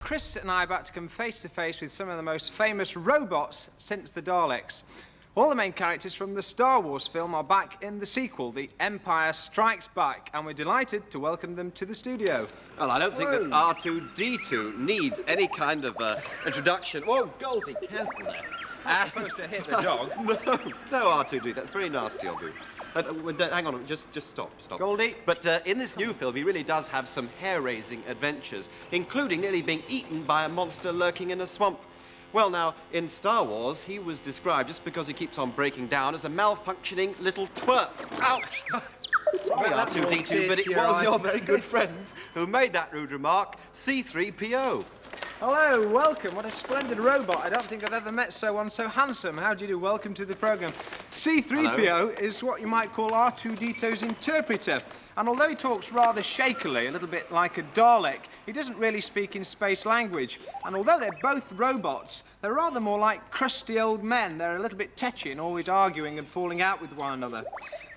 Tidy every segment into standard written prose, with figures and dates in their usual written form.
Chris and I are about to come face to face with some of the most famous robots since the Daleks. All the main characters from the Star Wars film are back in the sequel, The Empire Strikes Back, and we're delighted to welcome them to the studio. Well, I don't think that R2-D2 needs any kind of introduction. Whoa, Goldie, careful there. I'm supposed to hit the dog. No, R2-D, that's very nasty of you. Hang on, just stop. Goldie. But in this new film, he really does have some hair-raising adventures, including nearly being eaten by a monster lurking in a swamp. Well, now, in Star Wars, he was described, just because he keeps on breaking down, as a malfunctioning little twerp. Ouch! Sorry, R2-D2, but it was your very good friend who made that rude remark, C-3PO. Hello, welcome. What a splendid robot. I don't think I've ever met someone so handsome. How do you do? Welcome to the programme. C-3PO is what you might call R2-D2's interpreter. And although he talks rather shakily, a little bit like a Dalek, he doesn't really speak in space language. And although they're both robots, they're rather more like crusty old men. They're a little bit tetchy and always arguing and falling out with one another.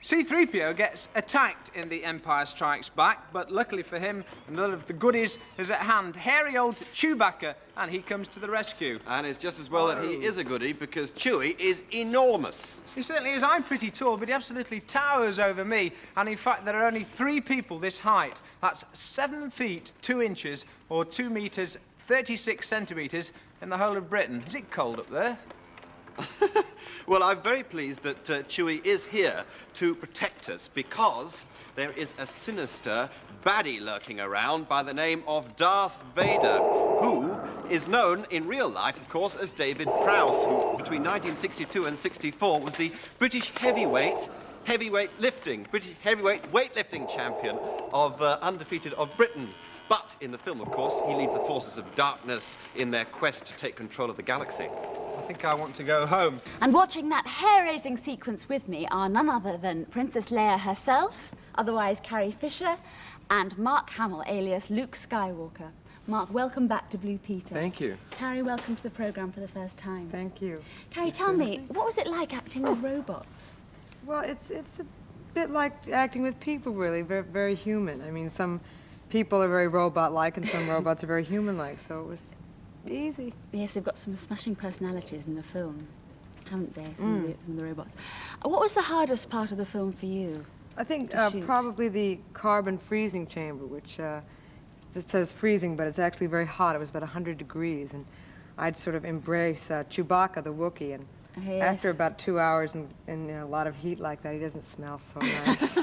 C-3PO gets attacked in The Empire Strikes Back, but luckily for him, another of the goodies is at hand. Hairy old Chewbacca, and he comes to the rescue. And it's just as well that he is a goodie, because Chewie is enormous. He certainly is. I'm pretty tall, but he absolutely towers over me. And in fact, there are only 3 people this height. That's 7 feet, 2 inches, or 2 meters, 36 centimeters in the whole of Britain. Is it cold up there? Well, I'm very pleased that Chewie is here to protect us, because there is a sinister baddie lurking around by the name of Darth Vader, who is known in real life, of course, as David Prowse, who between 1962 and 64 was the British heavyweight weightlifting champion of undefeated of Britain. But in the film, of course, he leads the forces of darkness in their quest to take control of the galaxy. I think I want to go home. And watching that hair-raising sequence with me are none other than Princess Leia herself, otherwise Carrie Fisher, and Mark Hamill, alias Luke Skywalker. Mark, welcome back to Blue Peter. Thank you. Carrie, welcome to the programme for the first time. Thank you. Carrie, tell me, what was it like acting with robots? Well, it's a bit like acting with people, really, very, very human. I mean, some people are very robot-like and some robots are very human-like, so it was easy. Yes, they've got some smashing personalities in the film, haven't they, from the robots. What was the hardest part of the film for you? I think probably the carbon freezing chamber, which it says freezing, but it's actually very hot. It was about 100 degrees, and I'd sort of embrace Chewbacca, the Wookiee, and after about 2 hours in a lot of heat like that, he doesn't smell so nice.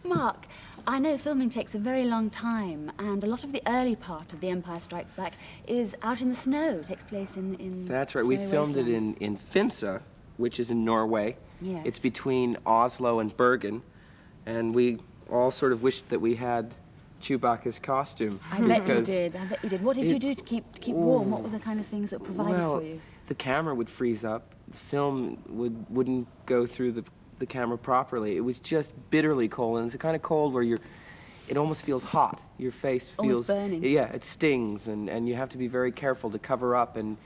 Mark, I know filming takes a very long time, and a lot of the early part of The Empire Strikes Back is out in the snow. It takes place in That's right. We filmed it in Finse, which is in Norway. Yes. It's between Oslo and Bergen, and we all sort of wished that we had Chewbacca's costume. I bet you did. I bet you did. What did you do to keep warm? What were the kind of things that were provided for you? The camera would freeze up. The film wouldn't go through the camera properly. It was just bitterly cold, and it's the kind of cold where it almost feels hot. Your face feels... Almost burning. Yeah, it stings, and you have to be very careful to cover up and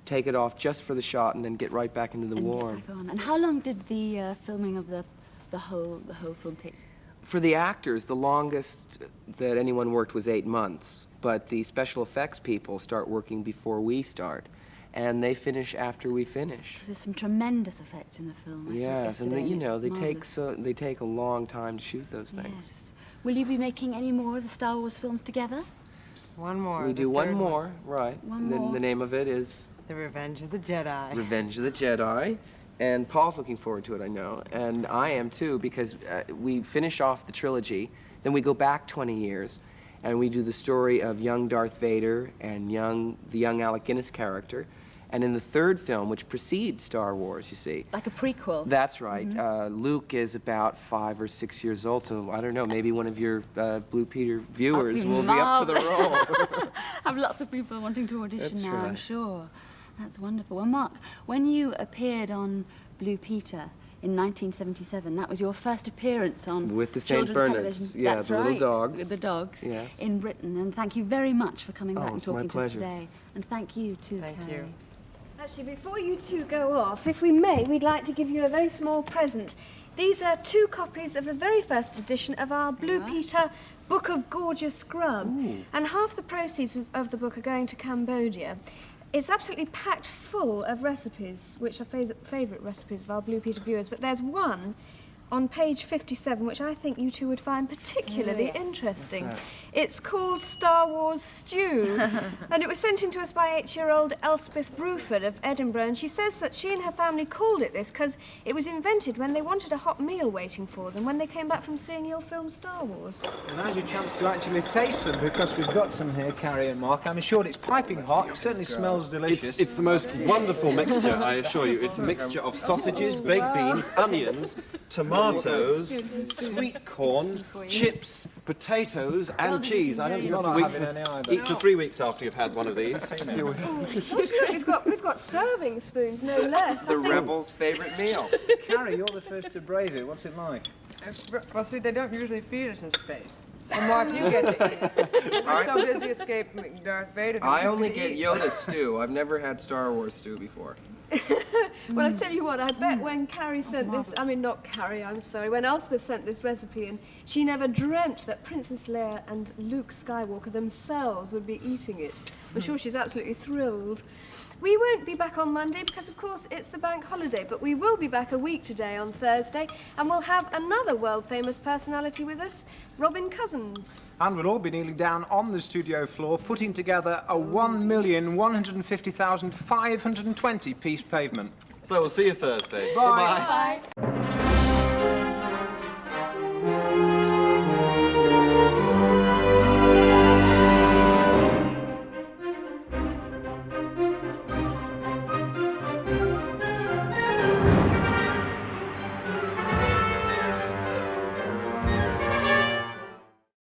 take it off just for the shot and then get right back into the warm. Get back on. And how long did the filming of the whole film take? For the actors, the longest that anyone worked was 8 months, but the special effects people start working before we start. And they finish after we finish. Because there's some tremendous effects in the film. Yes, and they take a long time to shoot those things. Yes. Will you be making any more of the Star Wars films together? One more. We do one more, right. One more. The name of it is... The Revenge of the Jedi. Revenge of the Jedi. And Paul's looking forward to it, I know. And I am too, because we finish off the trilogy, then we go back 20 years, and we do the story of young Darth Vader and the young Alec Guinness character. And in the 3rd film, which precedes Star Wars, you see. Like a prequel. That's right. Luke is about 5 or 6 years old, so I don't know, maybe one of your Blue Peter viewers will be up for the role. I have lots of people wanting to audition now, right. I'm sure. That's wonderful. Well, Mark, when you appeared on Blue Peter in 1977, that was your first appearance on with the St. Bernards, yeah, That's the right. little dogs. With the dogs, yes. In Britain. And thank you very much for coming back and it's my talking to us pleasure. today. And thank you too, Thank Carrie. you. Actually, before you two go off, if we may, we'd like to give you a very small present. These are 2 copies of the very first edition of our Blue Peter Book of Gorgeous Grub. And half the proceeds of the book are going to Cambodia. It's absolutely packed full of recipes, which are favourite recipes of our Blue Peter viewers. But there's one on page 57, which I think you two would find particularly interesting. It's called Star Wars Stew, and it was sent in to us by 8-year-old Elspeth Bruford of Edinburgh, and she says that she and her family called it this because it was invented when they wanted a hot meal waiting for them when they came back from seeing your film Star Wars. And now's your chance to actually taste them, because we've got some here, Carrie and Mark. I'm assured it's piping hot. It certainly smells delicious. It's the most wonderful mixture, I assure you. It's a mixture of sausages, baked beans, onions, tomatoes, sweet corn, chips, potatoes, and cheese. I don't think that's a week. Eat for 3 weeks after you've had one of these. We've got serving spoons, no less. The rebels' favourite meal. Carrie, you're the first to brave it. What's it like? Well, see, they don't usually feed us in space. And Mark, you get to eat. We're so busy escaping Darth Vader. that we I don't only get to get eat. Yoda stew. I've never had Star Wars stew before. Well, I tell you what, I bet when Carrie sent this, I mean, not Carrie, I'm sorry, when Elspeth sent this recipe in, she never dreamt that Princess Leia and Luke Skywalker themselves would be eating it. I'm sure she's absolutely thrilled. We won't be back on Monday because, of course, it's the bank holiday, but we will be back a week today on Thursday, and we'll have another world-famous personality with us, Robin Cousins. And we'll all be kneeling down on the studio floor, putting together a 1,150,520 piece pavement. So we'll see you Thursday. Bye. Bye.